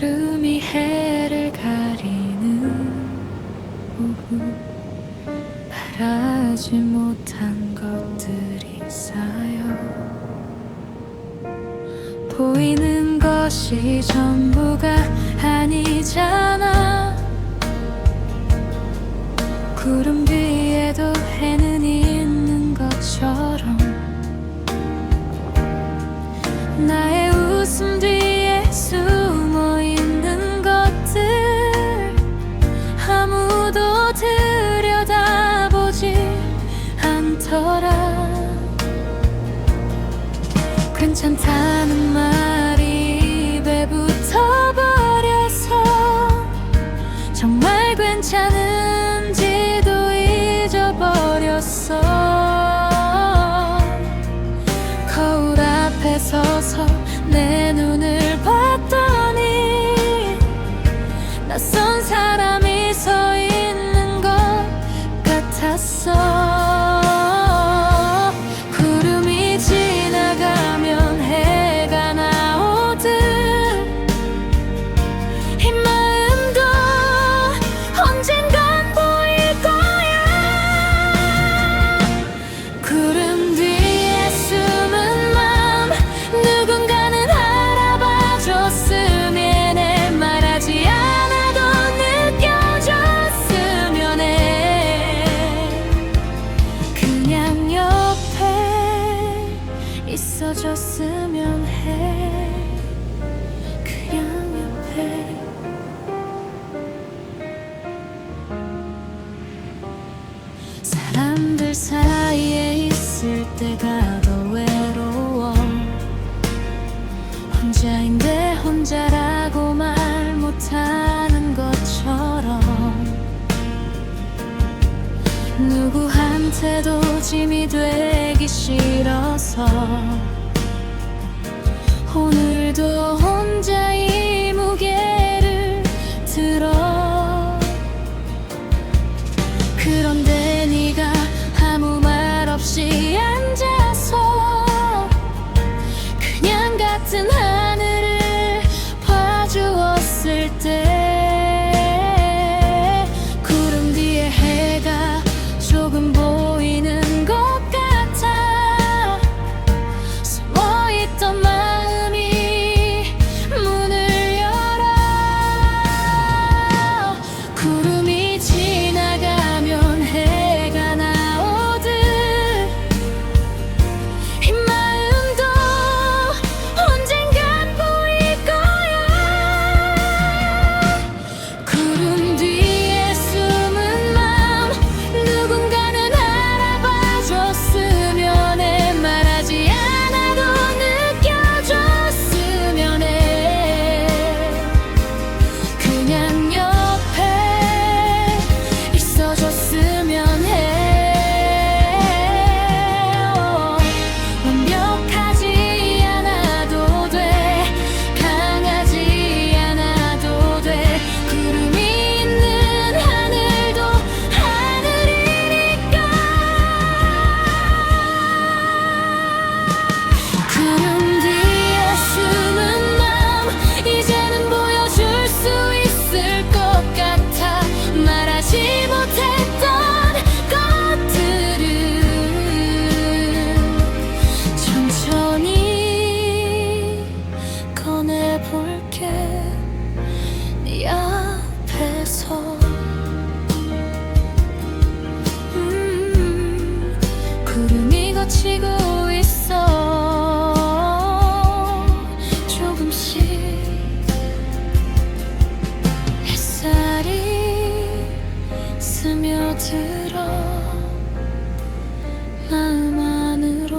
구름이 해를 가리는 오후, 바라지 못한 것들이 쌓여 보이는 것이 전부가 아니잖아. 구름 뒤에도 해는 있는 것처럼 나의 웃음 뒤에 숨어 있는 것들 아무도 들여다보지 않더라. 괜찮다는 말이 입에 붙어버려서 정말 괜찮은지도 잊어버렸어. 거울 앞에 서서 내 눈을 봤더니 낯선 사람이 서 있는 것 같았어. 구름이 지나가면 해가 나오듯 이 마음도 언젠간 보일 거야. 구름 뒤에 숨은 맘 누군가는 알아봐줬으면 해. 말하지 않아도 느껴졌으면 해. 그냥 옆에 있어줬으면 해. 그냥 옆에. 사람들 사이에 있을 때가 더 외로워. 혼자인데 혼자라고 말 못하는 것처럼 누구한테도 짐이 되기 싫어서 오늘도 혼자 이 무게를 들어. 그런데 네가 아무 말 없이 앉아서 그냥 같은 하늘을 봐주었을 때 구름 뒤에 해가 조금 보이는 것 같아. 숨어있던 마음이 문을 열어. 구름이 지나가면 해가 나오듯 이 마음도 언젠간 보일 거야. 구름 뒤에 숨은 맘 누군가는 알아봐줬으면 해. 말하지 않아도 느껴졌으면 해. 그냥 옆에 있어줬으면 해. 완벽하지 않아도 돼. 강하지 않아도 돼. 구름이 있는 하늘도 하늘이니까. 구름 뒤에 숨은 맘 이제는 보여줄 수 있을 것 같아. 말하지 못했던 것들을 천천히 꺼내볼게. 네 앞에서 구름이 걷히고 있어. 조금씩 햇살이 스며들어 마음 안으로.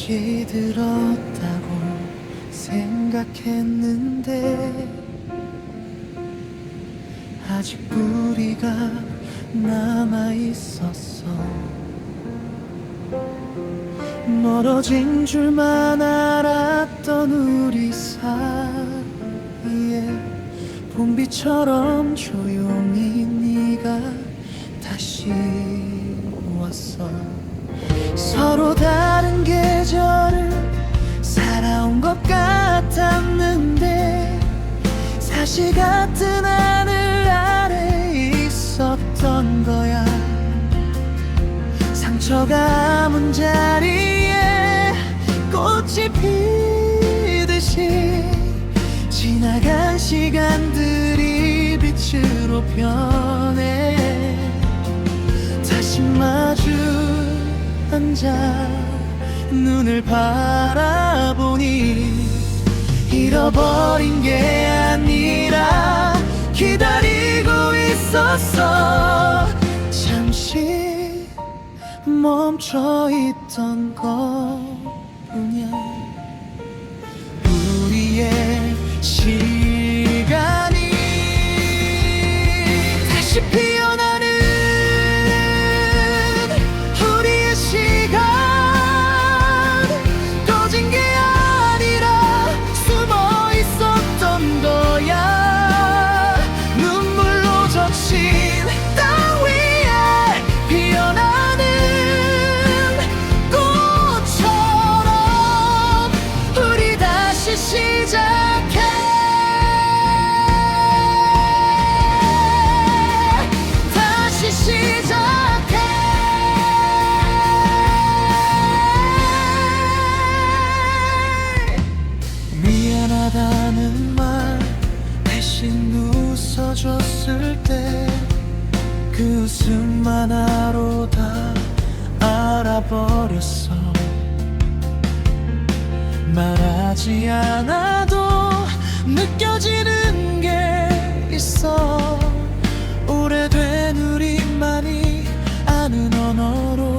다시 들었다고 생각했는데 아직 뿌리가 남아있었어. 멀어진 줄만 알았던 우리 사이에 봄비처럼 조용히 네가 다시 왔어. 서로 다른 계절을 살아온 것 같았는데 사실 같은 하늘 아래 있었던 거야. 상처가 아문 자리에 꽃이 피듯이 지나간 시간들이 빛으로 변해. 다시 마주 앉아 눈을 바라보니 잃어버린 게 아니라 기다리고 있었어. 잠시 멈춰있던 것뿐이야. 우리의 시간이 다시 피어나는 우리의 시간. 꺼진 게 아니라 숨어 있었던 거야. 눈물로 적신 땅 위에 피어나는 꽃처럼 우리 다시 시작해. 다시 시작해. 미안하다는 말 대신 웃어줬을 때 그 웃음만 하루 다 알아버렸어. 말하지 않아도 느껴지는 게 있어. 오래된 우리만이 아는 언어로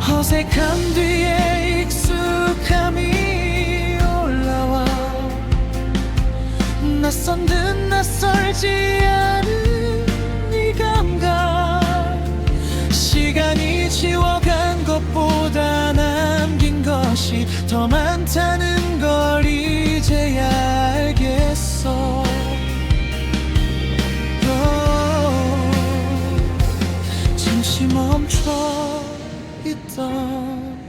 어색함 뒤에 익숙함이 올라와. 낯선 듯 낯설지 않은 이 감각. 시간이 지워간 것보다 남긴 것이 더 많다는 걸 이제야 알겠어. 잠시 멈춰 있던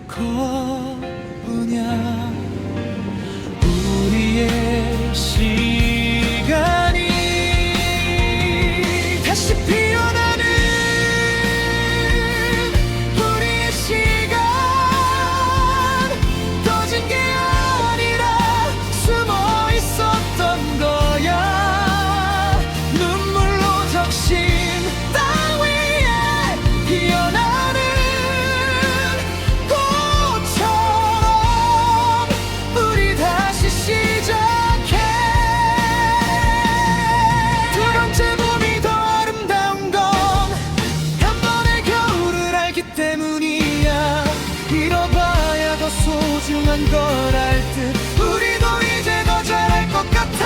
것뿐이야. 우리의 시간이 다시 피어나는 우리의 시간. 꺼진 게 아니라 숨어 있었던 거야. 눈물로 적신 땅 위에 피어나는 꽃처럼 우리 다시 시작해. 두 번째 봄이 더 아름다운 건 한 번의 겨울을 알기 때문이야. 잃어봐야 더 소중한 걸 알 듯 우리도 이제 더 잘할 것 같아.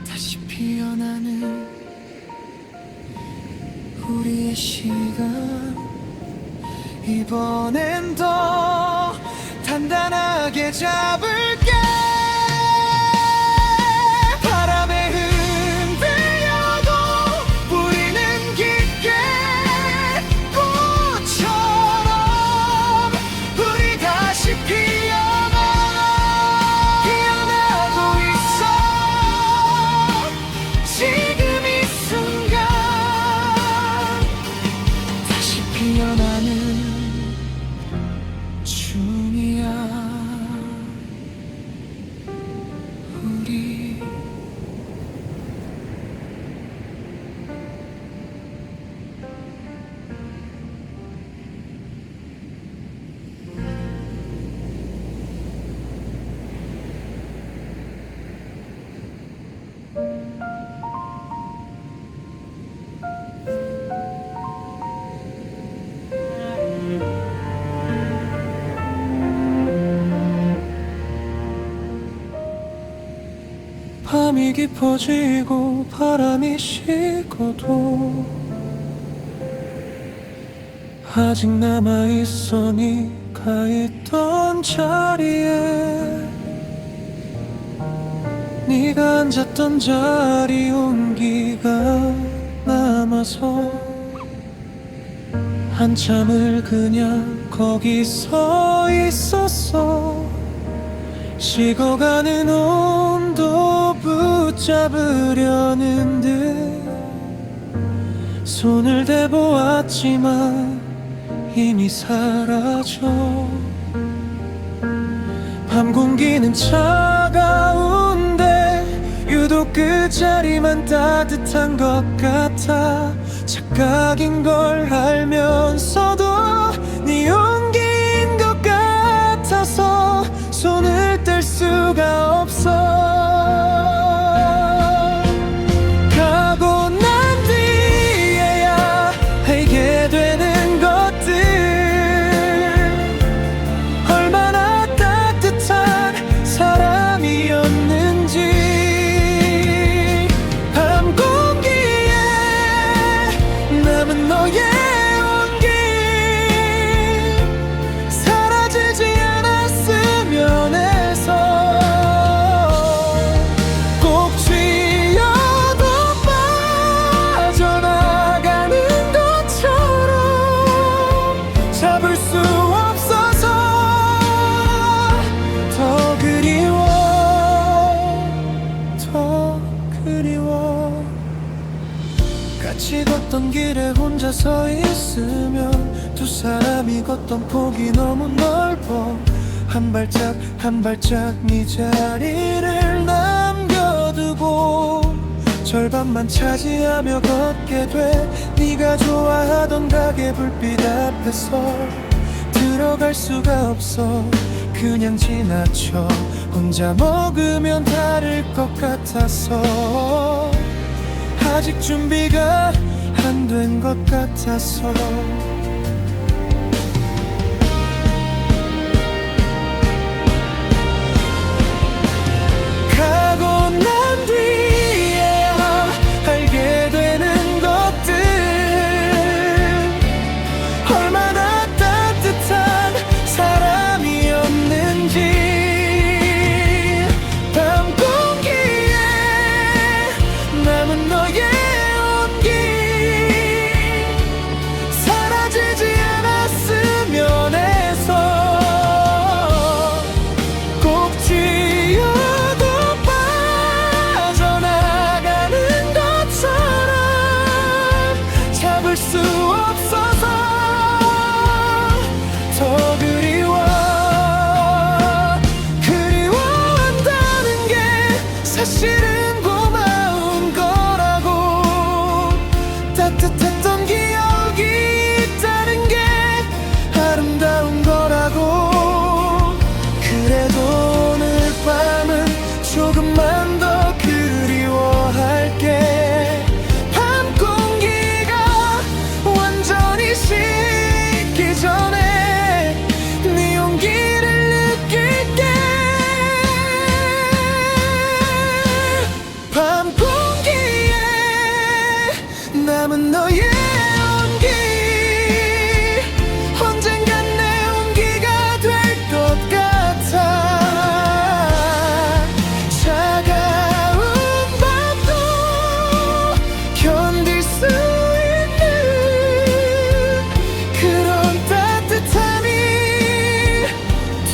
다시 피어나는 우리의 시간. 이번엔 더 단단하게 잡을게. 바람에 흔들려도 뿌리는 깊게 꽃처럼 우리 다시 피어나고 있어. 지금 이 순간 다시 피어나는 중이야. 우리 밤이 깊어지고 바람이 식어도 아직 남아있어 네가 있던 자리에, 네가 앉았던 자리 온기가 남아서 한참을 그냥 거기 서 있었어. 식어가는 온도 붙잡으려는 듯 손을 대보았지만 이미 사라져. 밤 공기는 차가운데 유독 그 자리만 따뜻한 것 같아. 착각인 걸 알면서도 네 온기인 것 같아서 손을 뗄 수가 없어. 가고 난 뒤에야 알게 되는 것들, 얼마나 따뜻한 사람이었는지. 밤 공기에 남은 너의 온기, 사라지지 않았으면 해서. 꼭 쥐어도 빠져나가는 것처럼 잡을 수 없어서 더 그리워, 더 그리워. 같이 걷던 길에 혼자 서 있으면 두 사람이 걷던 폭이 너무 넓어. 한 발짝 한 발짝 네 자리를 남겨두고 절반만 차지하며 걷게 돼. 네가 좋아하던 가게 불빛 앞에서 들어갈 수가 없어. 그냥 지나쳐 혼자 먹으면 다를 것 같아서, 아직 준비가 안 된 것 같아서. 가고 난 뒤에야 알게 되는 것들, 얼마나 따뜻한 사람이었는지. 밤 공기에 남은 너의 온기, 사라지지 않았으면 해서. 꼭 쥐어도 빠져나가는 것처럼 잡을 수 없어서 더 그리워. 그리워한다는 게 사실은 고마운 거라고. 따뜻했던 기억이 있다는 게 아름다운 거라고. 그래도 오늘 밤은 조금만 더 그리워할게. 밤 공기가 완전히 식기 전에 네 온기를 느낄게. 밤 공기에 남은 너의 온기, 언젠간 내 온기가 될 것 같아. 차가운 밤도 견딜 수 있는 그런 따뜻함이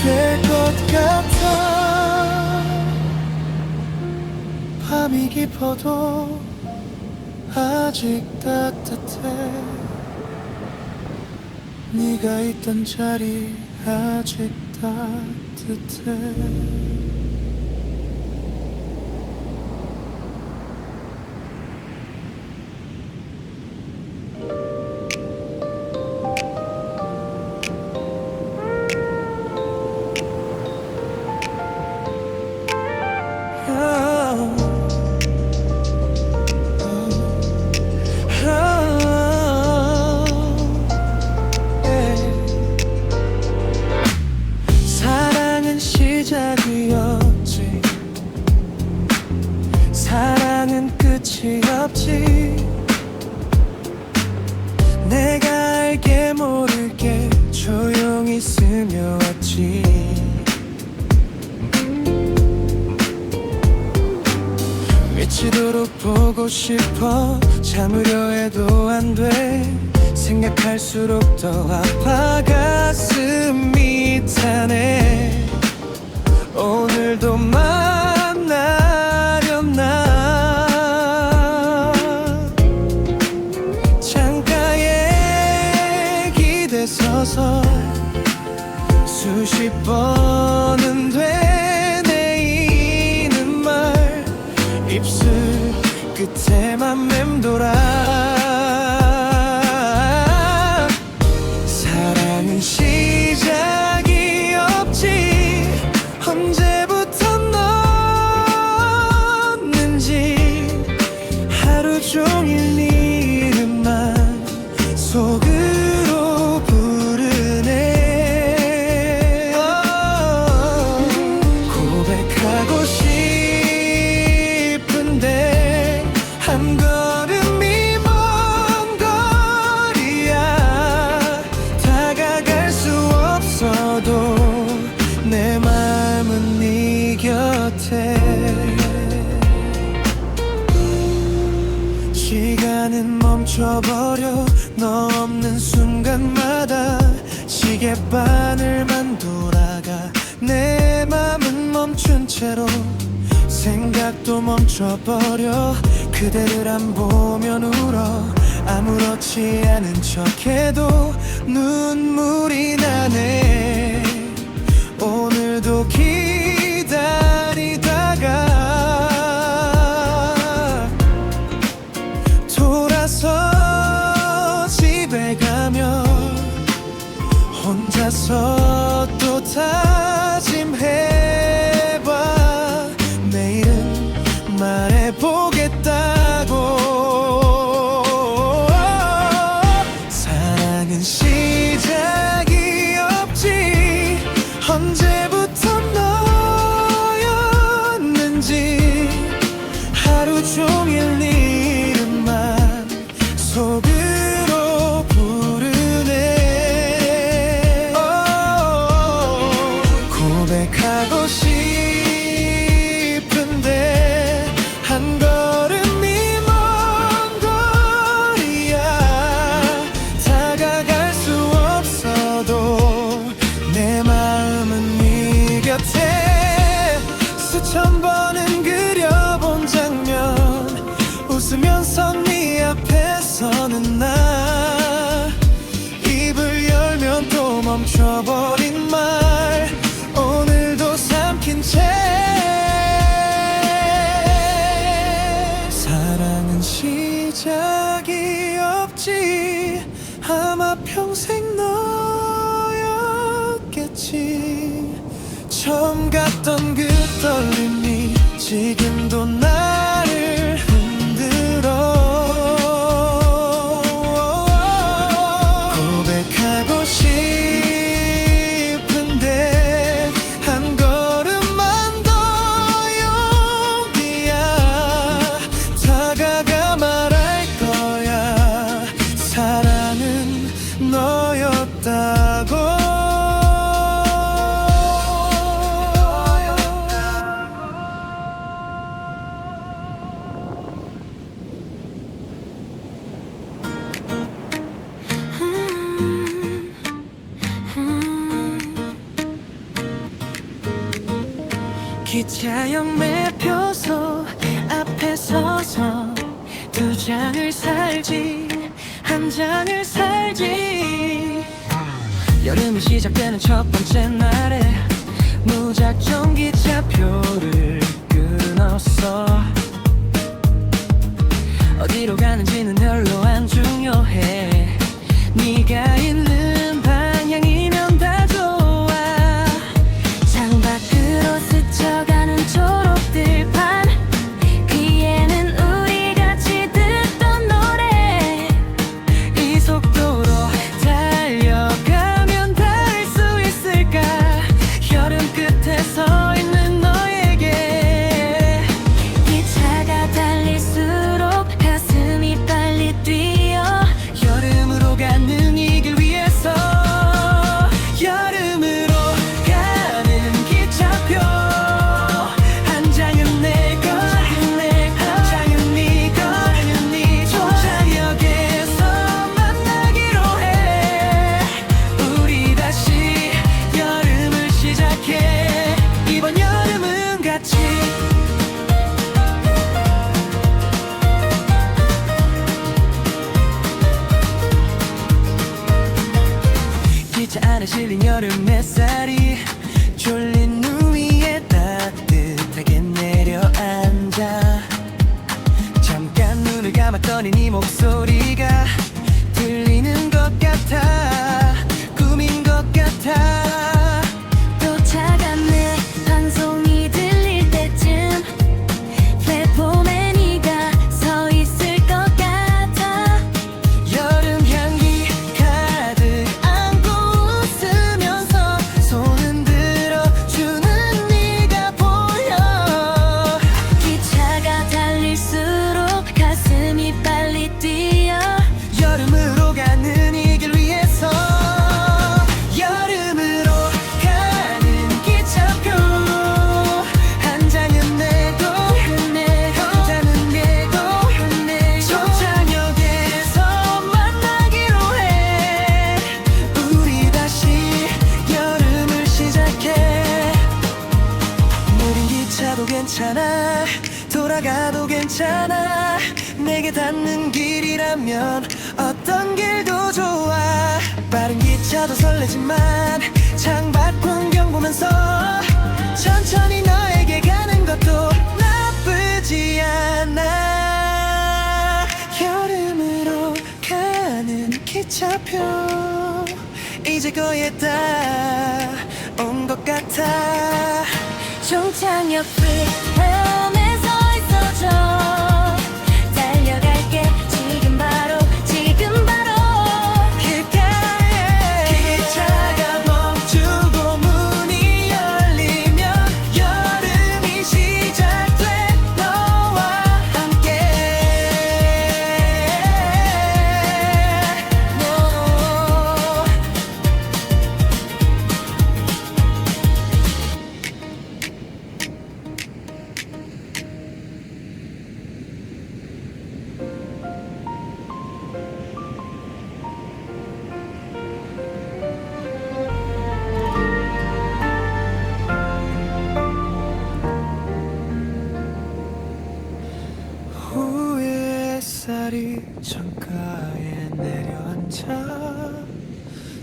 될 것 같아. 밤이 깊어도 아직 따뜻해. 네가 있던 자리 아직 따뜻해. 사랑은 시작이었 내가 알게 모르게 조용히 스며왔지. 미치도록 보고 싶어 참으려 해도 안 돼. 생각할수록 더 아파 가슴이 타네. 오늘도 만나려나. 창가에 기대서서 수십 번은 되뇌이는 말 입술 끝에만 맴돌아. 사랑은 시작이 없지. 언제부터 넣었는지 하루 종일 네 이름만 속으로 부르네. 고백하고 싶은데 한 걸음이 먼 거리야. 다가갈 수 없어도 내 맘은 네 곁에. 시간은 멈춰버려 너 없는 순간마다. 시계바늘만 돌아가 내 맘은 멈춘 채로. 생각도 멈춰버려 그대를 안 보면 울어. 아무렇지 않은 척해도 눈물이 나네. 오늘도 기다리다가 돌아서 집에 가면 혼자서 또 다짐해봐. 내일은 말해보겠다고. 사랑은 시작이 없지. 언제부터 너였는지 하루 종일 네 이름만 속으로 부르네. 고백하고 싶은데 한 걸음이 먼 거리야. 다가갈 수 없어도 내 마음은 네 곁에. 수천 번은 그려본 장면 웃으면서 네 앞에 서는 나. 입을 열면 또 멈춰버린 말 오늘도 삼킨 채. 사랑은 시작이 없지. 아마 평생 너였겠지. 처음 갔던 그 떨림이 지금도 나를 흔들어. 고백하고 싶은데 한 걸음만 더 용기야. 다가가 말할 거야. 사랑은 너였다고. 기차역 매표소 앞에 서서 두 장을 살지 한 장을 살지. 여름이 시작되는 첫 번째 날에 무작정 기차표를 끊었어. 어디로 가는지는 별로 안 중요해. 네가 있는 방향이면 다 좋아. 창밖으로 스쳐가는 초록들판. 귀에는 우리 같이 듣던 노래. 이 속도로 달려가면 닿을 수 있을까. 여름 끝에 서 있는 너에게. 기차가 달릴수록 가슴이 빨리 뛰어. 여름으로 여름으로 가는 이 길 위에서 여름으로 가는 기차표 한 장은 내 것, 한 장은 네 것. 종착역에서 만나기로 해. 우리 다시 여름을 시작해. 이번 여름은 같이 기차 안에 실린 여름 햇살이 졸린 눈 위에 따뜻하게 내려앉아. 잠깐 눈을 감았더니 네 목소리가 들리는 것 같아. 꿈인 것 같아. 또 차갑네 방송이 들릴 때쯤 플랫폼에 네가 서 있을 것 같아. 여름 향기 가득 안고 웃으면서 손 흔들어주는 네가 보여. 기차가 달릴수록 가슴이 빨리 뛰어. 여름으로 가는 이 길 위에서 여름으로 가는 기차표 한 장은 내고 한 장은 내고. 종착역에서 만나기로 해. 우리 다시 여름을 시작해. 느린 기차도 괜찮아, 돌아가도 괜찮아. 내게 닿는 길이라면 어떤 길도 좋아. 빠른 기차도 설레지만 창밖 풍경 보면서 천천히 너에게 가는 것도 나쁘지 않아. 여름으로 가는 기차표 이제 거의 다 온 것 같아. 종착역 플랫폼에 서 있어줘. 달려갈게 지금 바로 지금 바로. 길가에 기차가 멈추고 문이 열리면 여름이 시작돼. 너와 함께. 후의 햇살이 창가에 내려앉아.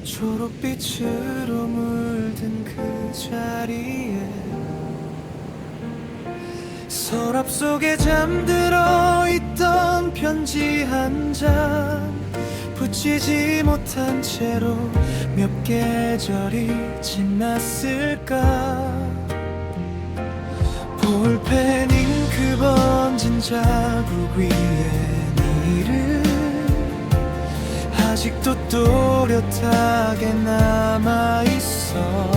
초록빛으로 물든 그 자리에 서랍 속에 잠들어 있던 편지 한 장 붙이지 못한 채로 몇 계절이 지났을까. 볼펜 잉크 번진 자국 위에 네 이름 아직도 또렷하게 남아있어.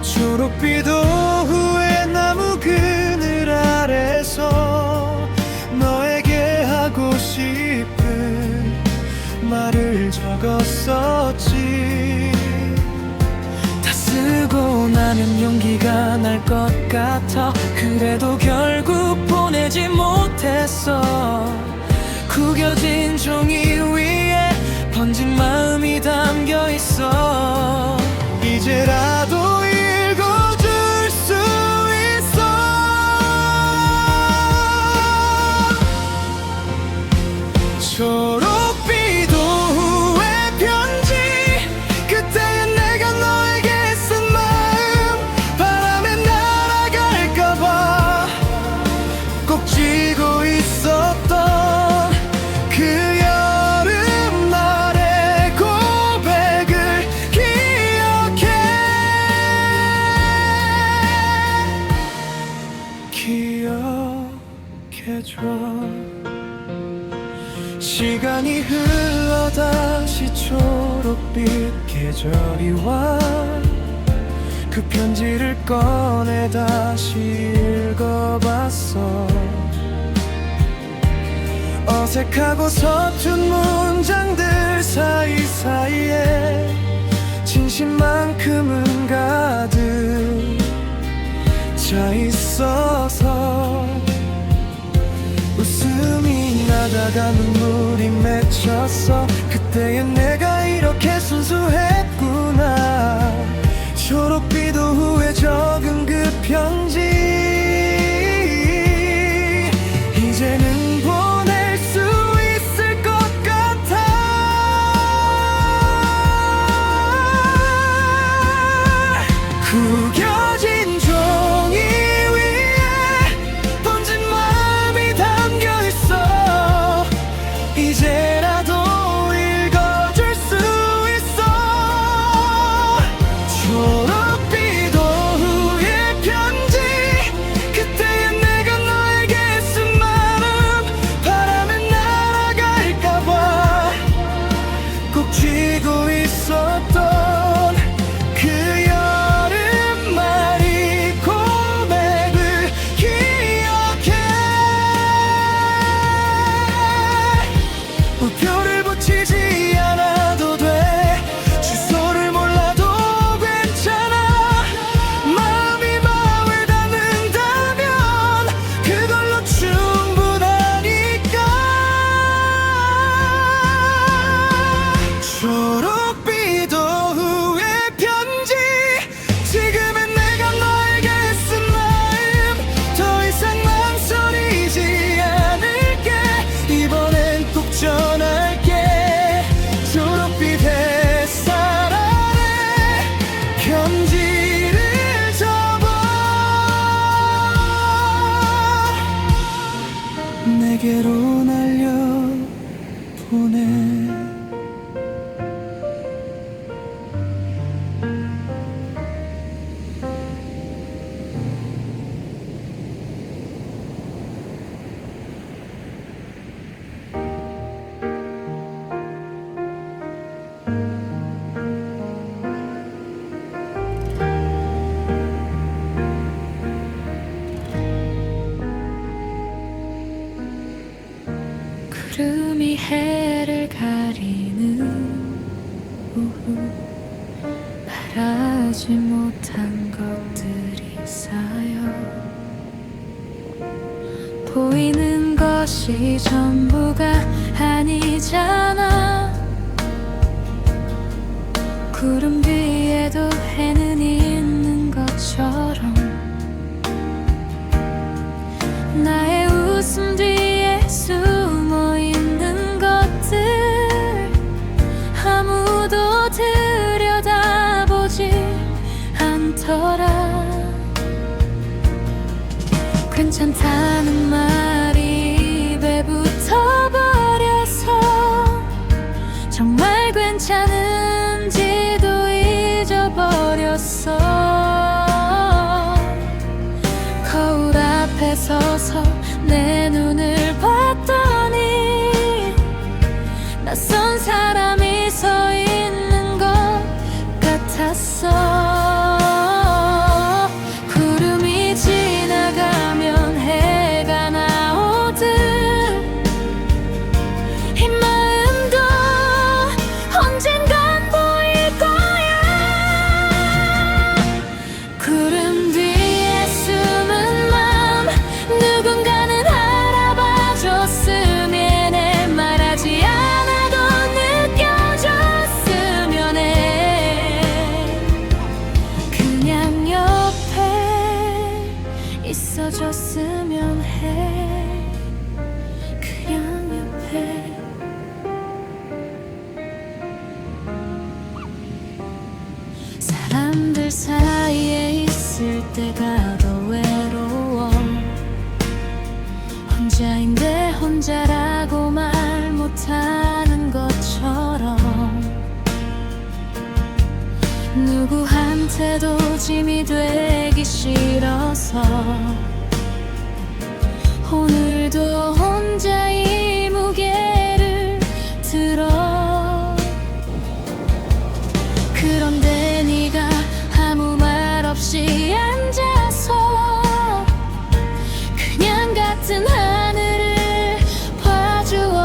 초록빛 오후에 나무 그늘 아래서 너에게 하고 싶은 말을 적었었지. 다 쓰고 나면 용기가 날 것 같아. 그래도 결국 보내지 못했어. 구겨진 종이 위에 번진 마음이 담겨 있어. 이제라도 읽어줄 수 있어. 초록빛 오후의 편지 그때의 내가 너에게 쓴 마음 바람에 날아갈까봐 꼭 쥐고 있었던 그 여름날의 고백을 기억해줘. 시간이 흘러 다시 초록빛 계절이 와. 그 편지를 꺼내 다시 읽어봤어. 어색하고 서툰 문장들 사이사이에 진심만큼은 가득 차 있어서 웃음이 나다가 눈물이 맺혔어. 그때의 내가 이렇게 순수했구나. 초록빛 오후에 적은 그 편지 이제는 보낼 수 있을 것 같아. 구겨진 종이 위에 번진 마음이 담겨 있어. 이제라도 읽어줄 수 있어. 초록빛 오후의 편지 그때의 내가 너에게 쓴 마음 바람에 날아갈까봐 꼭 쥐고 있었던 그 여름 말이 고백을 기억해. 우표를 붙이지 않아도 돼. 주소를 몰라도 괜찮아. 마음이 마음을 닿는다면 그걸로 충분하니까. 초록빛 오후의 편지 지금의 내가 너에게 쓴 마음 더 이상 망설이지 않을게. 이번엔 꼭 전할게. 초록빛 햇살 아래 편지를 접어 내게로 날려보내. 구름이 해를 가리는 오후 말하지 못한 것들이 쌓여 보이는 것이 전부가 아니잖아. 구름 뒤에도 해는 있는 것처럼 나의 웃음 뒤에 숨어 있는 것들 아무도 들여다보지 않더라. 괜찮다는 말이 입에 붙어버려서 정말 괜찮은지도 잊어버렸어. 거울 앞에 서서 내 눈을 봤더니 낯선 사람이 서 있는 것 같았어. 구름이 지나가면 해가 나오듯 이 마음도 언젠간 보일 거야. 구름 뒤에 숨은 맘 누군가는 알아봐줬으면 해. 말하지 않아도 느껴줬으면 해. 그냥 옆에 있어줬으면 해. 그냥 옆에. 사람들 사이에 있을 때가 더 외로워. 혼자인데 혼자라고 말 못하는 것처럼 누구한테도 짐이 되기 싫어서 오늘도 혼자 이 무게를 들어. 그런데 네가 아무 말 없이 앉아서 그냥 같은 하늘을 봐주어.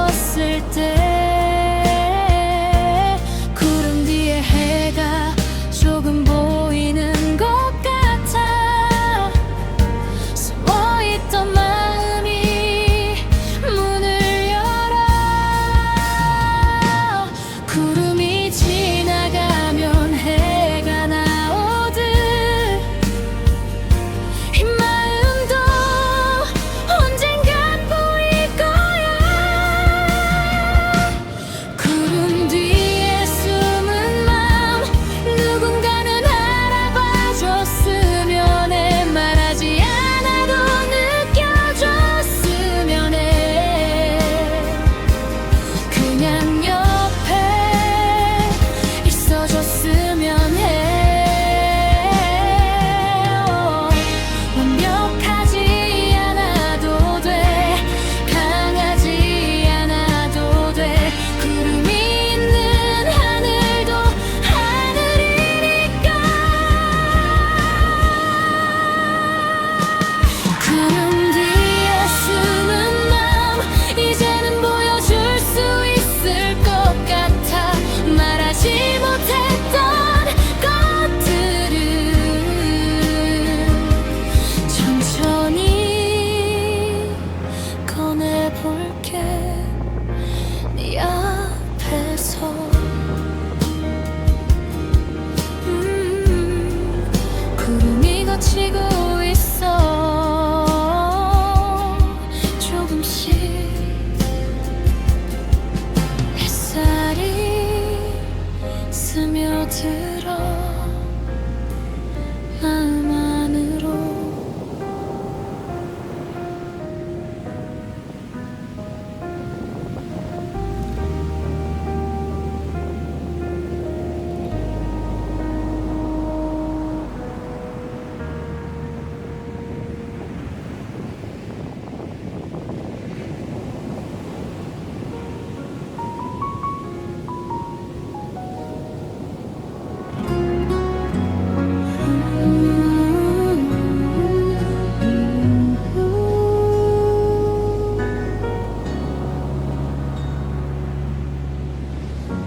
스며들어 마음 안으로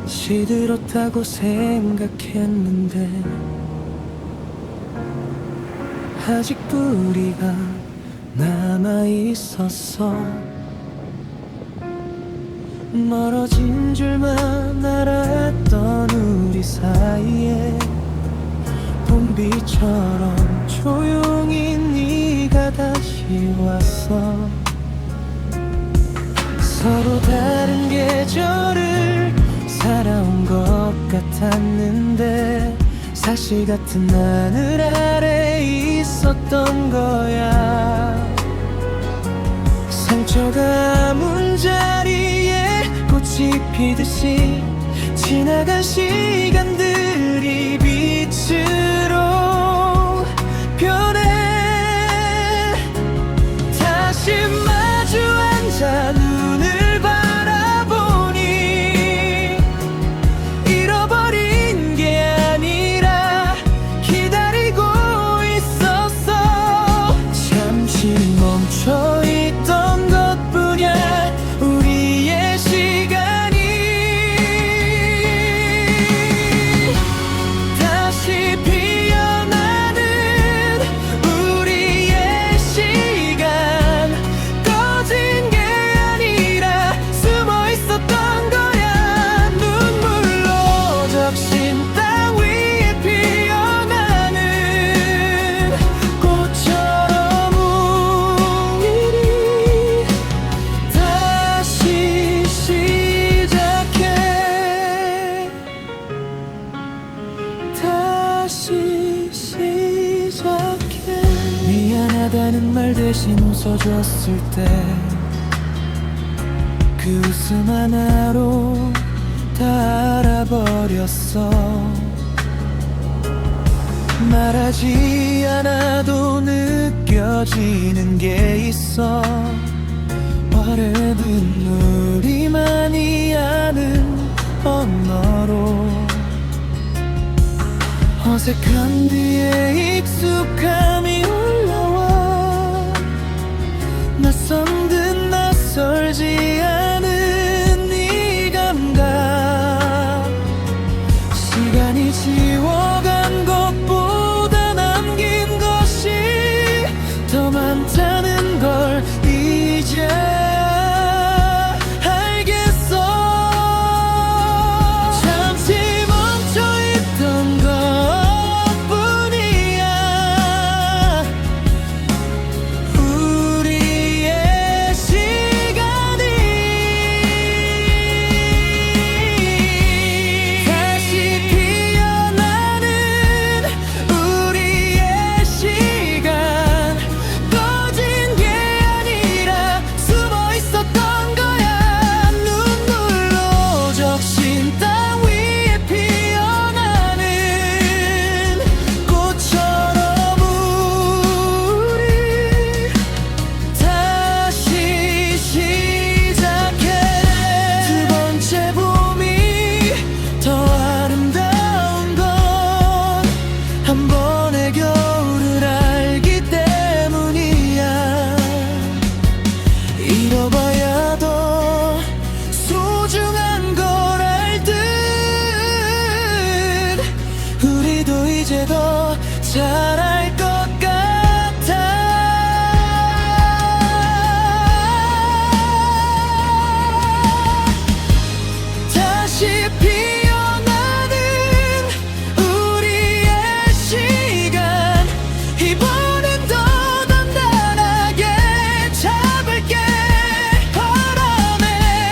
시들었다고 생각했는데 아직 뿌리가 남아있었어. 멀어진 줄만 알았던 우리 사이에 봄비처럼 조용히 네가 다시 왔어. 서로 다른 계절을 살아온 것 같았는데 사실 같은 하늘 아래 있었던 거야. 상처가 아문 자리에 꽃이 피듯이 지나간 시간들이 빛으로 변해. 다시 마주 앉아 눈을 바라보니 잃어버린 게 아니라 기다리고 있었어. 잠시 멈춰있던 것뿐이야 우리의 시간이. 다시 피어나는 우리의 시간. 꺼진 게 아니라 숨어있었던 거야. 눈물로 적신 땅 위에 피어나는 꽃처럼 우리 다시 시작해. 다시 시작해. 미안하다는 말 대신 웃어줬을 때 그 웃음 하나로 다 알아버렸어. 말하지 않아도 느껴지는 게 있어. 어른은 우리만이 아는 언어로 어색한 뒤에 익숙함이 올라와. 낯선 듯 낯설지 않은 이 감각. 시간이 지워간 것보다 남긴 것이 더 많다는 걸 이제야 알겠어. 잠시 멈춰있던 것뿐이야 우리의 시간이. 다시 피어나는 우리의 시간. 꺼진 게 아니라 숨어있었던 거야. 눈물로 적신 땅 위에 피어나는 꽃처럼 우리 다시 시작해. 두 번째 봄이 더 아름다운 건 한 번의 겨울을 알기 때문이야. 잃어봐야 더 소중한 걸 알 듯. 우리도 이제 더 잘할 것 같아. 다시 피어나는 우리의 시간. 이번엔 더 단단하게 잡을게. 바람에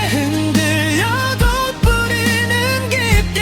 흔들려도 뿌리는 깊게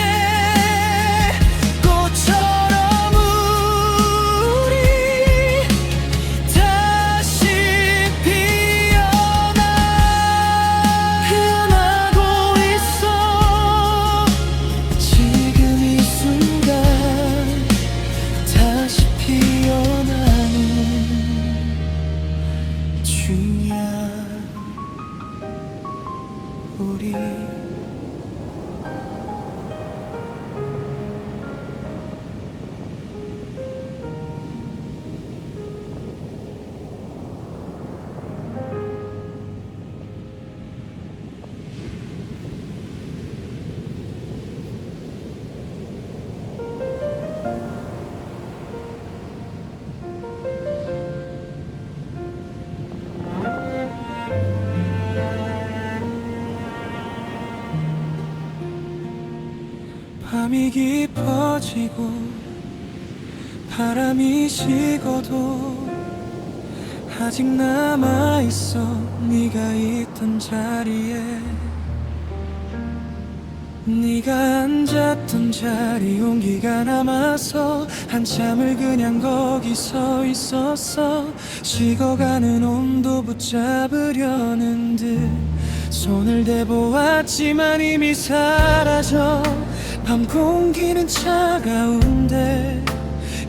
밤이 깊어지고 바람이 식어도 아직 남아있어 네가 있던 자리에. 네가 앉았던 자리 온기가 남아서 한참을 그냥 거기 서 있었어. 식어가는 온도 붙잡으려는 듯 손을 대보았지만 이미 사라져. 밤 공기는 차가운데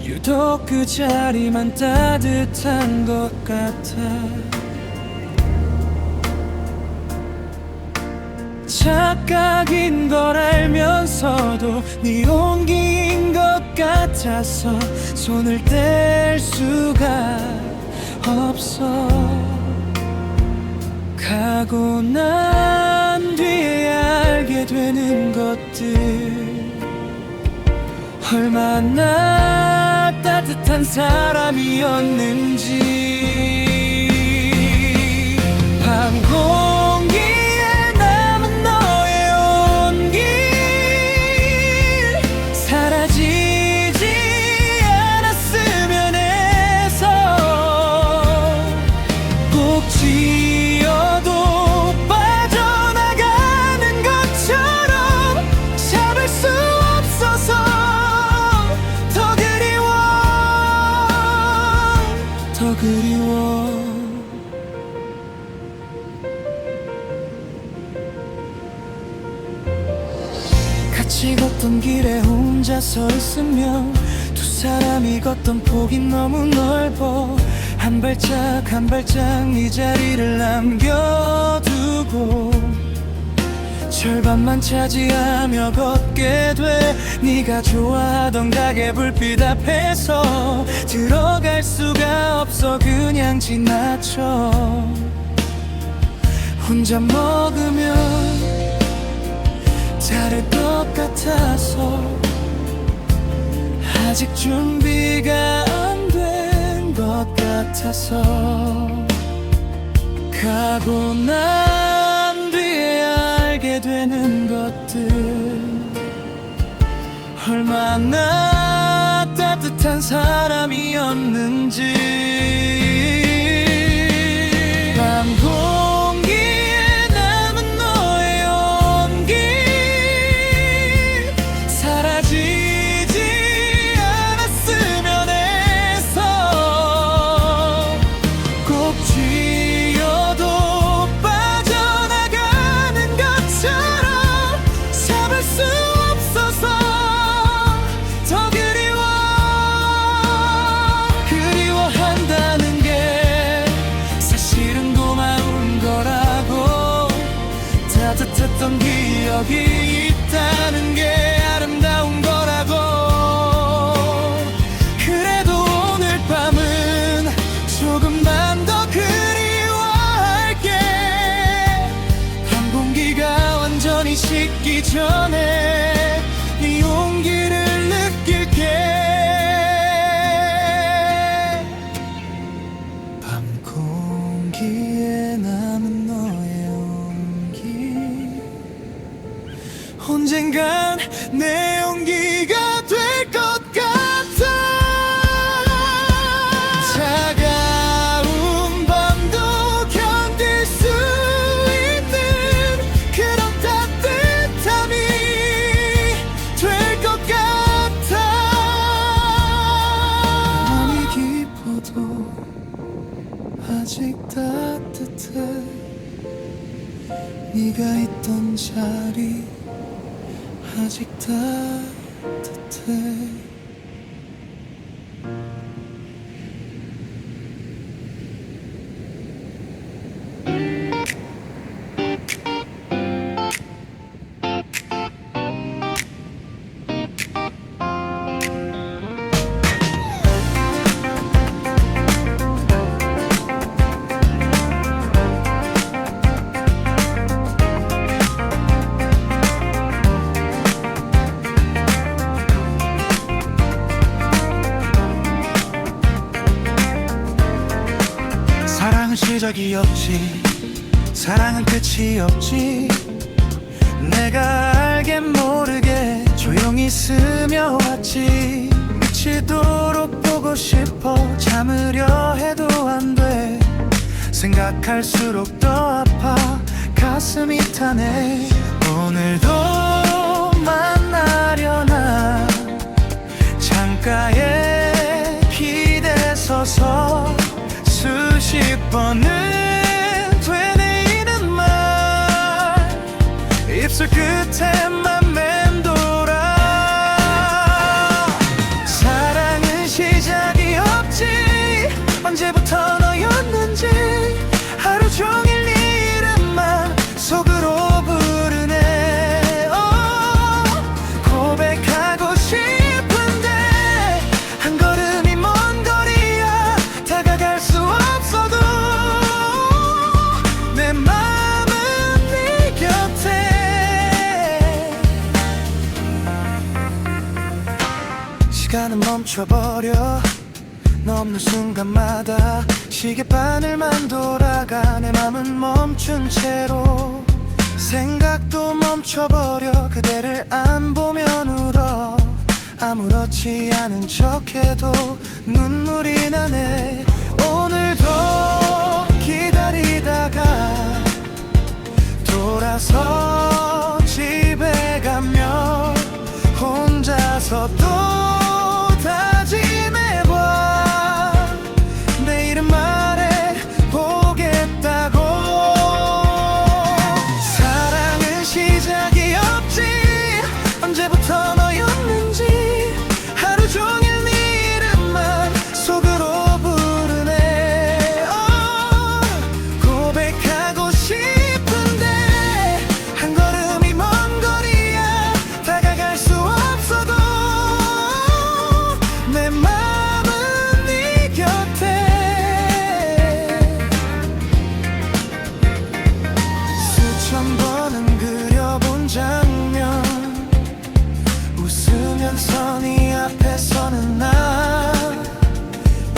유독 그 자리만 따뜻한 것 같아. 착각인 걸 알면서도 네 온기인 것 같아서 손을 뗄 수가 없어. 가고 난 뒤에 알게 되는 것들, 얼마나 따뜻한 사람이었는지. 밤 공기에 남은 너의 온기 사라지지 않았으면 해서. 꼭 지어도 빠져나가는 것처럼 잡을 수 없어서 더 그리워, 더 그리워. 같이 걷던 길에 혼자 서 있으면 두 사람이 걷던 폭이 너무 넓어. 한 발짝 한 발짝 네 자리를 남겨두고 절반만 차지하며 걷게 돼. 네가 좋아하던 가게 불빛 앞에서 들어갈 수가 없어. 그냥 지나쳐. 혼자 먹으면 다를 것 같아서 아직 준비가 안 된 것 같아서. 가고 난 뒤에 알게 되는 것들, 얼마나 따뜻한 사람이었는지. 밤 공기에 남은 너의 온기 사라지지 않았으면 해서. 꼭 쥐어도 빠져나가는 것처럼 잡을 수 없어서 더 그리워. 그리워한다는 게 사실은 고마운 거라고. 따뜻했던 기억이 있다는 게 아름다운 거라고. 그래도 오늘 밤은 조금만 더 그리워할게. 밤 공기가 완전히 식기 전에 네 온기를 느낄게. 밤 공기에 남은 너의 온기 언젠간 내 온기가 될 것 같아. 차가운 밤도 견딜 수 있는 그런 따뜻함이 될 것 같아. 밤이 깊어도 아직 따뜻해. 네가 있던 자리 아직 따뜻해. 사랑은 시작이 없지, 사랑은 끝이 없지. 내가 알게 모르게 조용히 가만히 스며왔지. 미치도록 보고 싶어. 참으려 해도 안 돼. 생각할수록 더 아파. 가슴이 타네. 오늘도 만나려나. 창가에 기대서서 수십 번은 되뇌이는 말. 입술 끝에만 맴돌아. 사랑은 시작이 없지. 언제부터 너였는지. 하루 종일 이름만 속으로 부르네. 고백하고 싶은데 한 걸음이 먼 거리야. 다가갈 수 없어도 내 맘은 네 곁에. 시간은 멈춰버려. 너 없는 순간마다 시계바늘만 돌아가. 내 맘은 멈춘 채로. 생각도 멈춰버려. 그대를 안 보면 울어. 아무렇지 않은 척해도 눈물이 나네. 오늘도 기다리다가 돌아서 집에 가면 혼자서 또 다짐해봐. 내일은 말해보겠다고. 사랑은 시작이 없지. 언제부터 너였는지. 하루 종일 네 이름만 속으로 부르네. 고백하고 싶은데 한 걸음이 먼 거리야. 다가갈 수 없어도 내 맘은 네 곁에. 수천 번은 그려본 장면. 웃으면서 네 앞에 서는 나.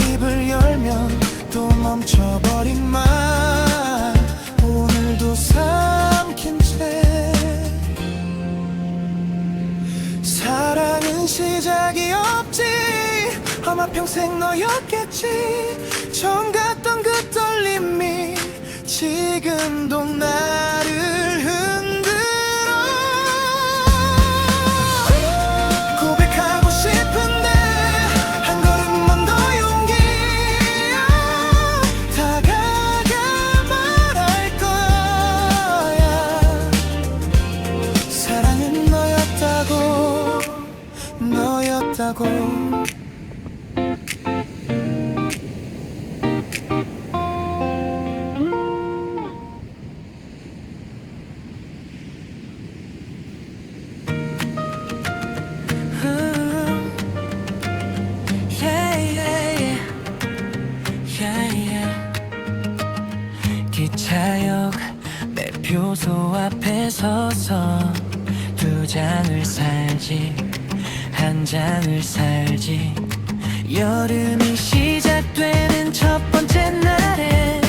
입을 열면 또 멈춰버린 말. 오늘도 삼킨 채. 사랑은 시작이 없지. 아마 평생 너였겠지. 처음 갔던 그 떨림이 지금도 나를 흔들어. 고백하고 싶은데 한 걸음만 더 용기야. 다가가 말할 거야. 사랑은 너였다고. 너였다고. 기차역 매표소 앞에 서서 두 장을 살지. 한 장을 살지. 여름이 시작되는 첫 번째 날에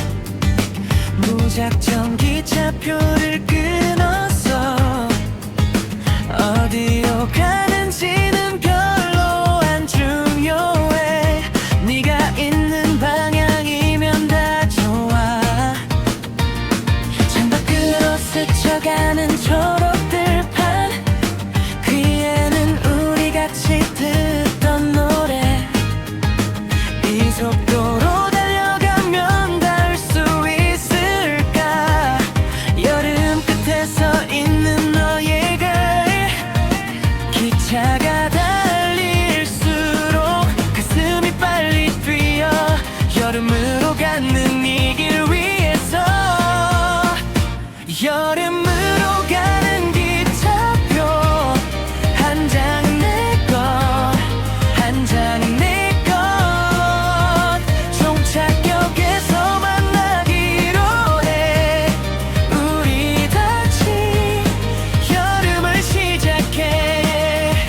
무작정 기차표를 끊었어. 어디로 가는지는 별로 안 중요해. 네가 있는 방향이면 다 좋아. 창밖으로 스쳐가는 초록들판. 귀에는 우리 같이 듣던 노래. 이 속도로 달려가면 닿을 수 있을까. 여름 끝에서 있는 너에게. 기차가 달릴수록 가슴이 빨리 뛰어. 여름으로 가는 이 길 위에서. 여름으로 가는 기차표. 한 장은 내 것, 한 장은 내 것. 종착역에서 만나기로 해. 우리 다시 여름을 시작해.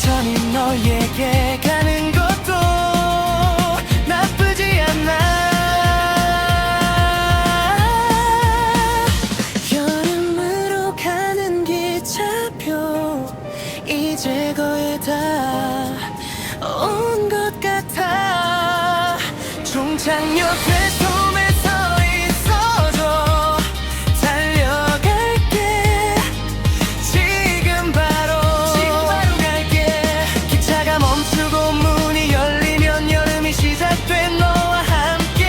천천히 너에게 가는 것도 나쁘지 않아. 여름으로 가는 기차표 이제 거의 다 온 것 같아. 종착 옆에 숨에 서 있어줘. 달려갈게. 지금 바로 갈게. 기차가 멈추고 문이 열리면 여름이 시작돼. 너와 함께.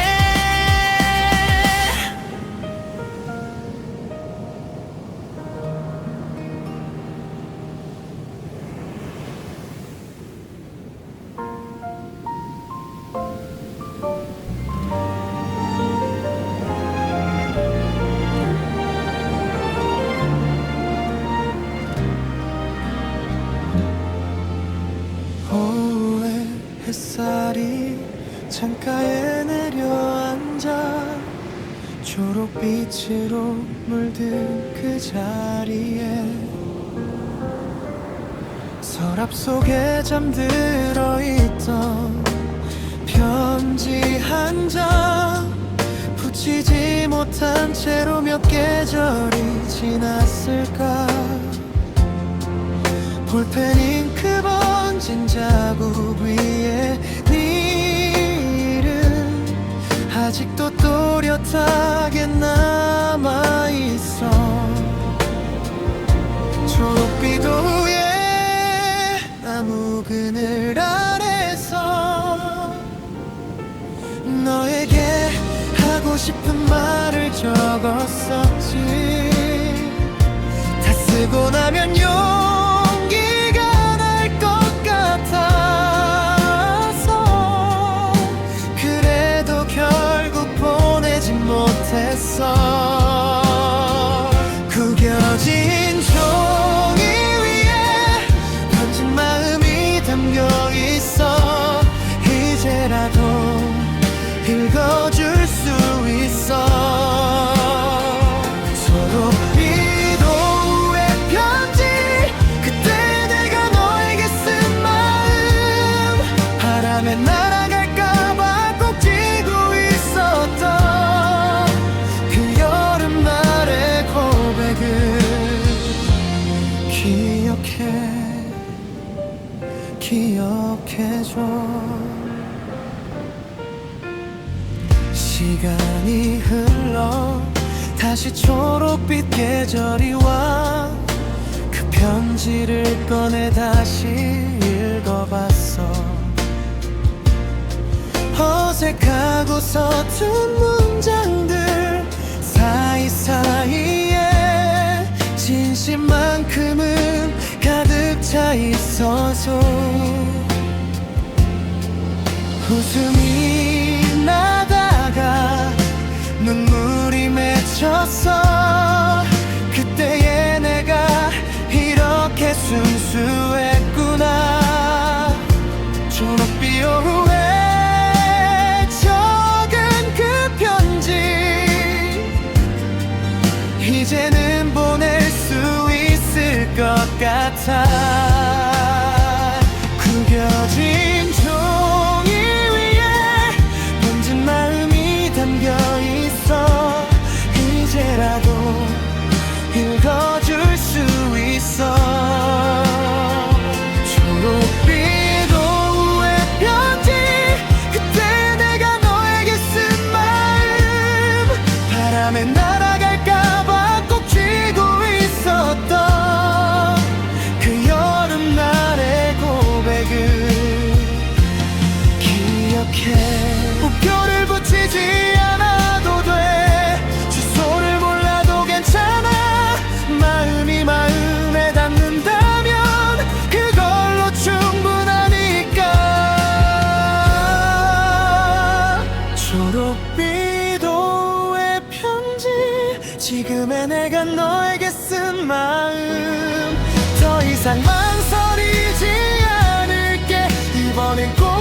오후에 햇살이 창가에 내려앉아 초록빛으로 물든 그 자리에 서랍 속에 잠들어 있던 편지 한 장 붙이지 못한 채로 몇 계절이 지났을까. 볼펜 잉크 번진 자국 위에 네 이름 아직도 또렷하게 남아있어. 초록빛 오후에 나무 그늘 아래서 너에게 하고 싶은 말을 적었었지. 다 쓰고 나면 용기가 날 것 같아서 그래도 결국 보내지 못했어. 구겨진 종이 위에 번진 마음이 담겨 있어. 이제라도 읽어줄 수 있어. 초록빛 오후의 편지 그때 내가 너에게 쓴 마음 바람에 날아갈까봐 꼭 쥐고 있었던 그 여름날의 고백을 기억해줘. 시간이 흘러 다시 초록빛 계절이 와. 그 편지를 꺼내 다시 읽어봤어. 어색하고 서툰 문장들 사이사이에 진심만큼은 가득 차 있어서 웃음이 나다가 눈물이 맺혔어. 그때의 내가 이렇게 순수했구나. 초록빛 오후에 적은 그 편지 이제는 보낼 수 있을 것 같아. 구겨진 종이 위에 번진 마음이 담겨 있어. 이제라도 읽어줄 수 있어. 초록빛 오후의 편지 그때 내가 너에게 쓴 마음 바람에 날아갈까봐 꼭 쥐고 있었던 그 여름날의 고백을 기억해. 우표를 붙이지 않아도 돼. 주소를 몰라도 괜찮아. 마음이 마음에 닿는다면 그걸로 충분하니까. 초록빛 오후의 편지 지금의 내가 너에게 쓴 마음 더 이상 망설이지 않을게. 이번엔 꼭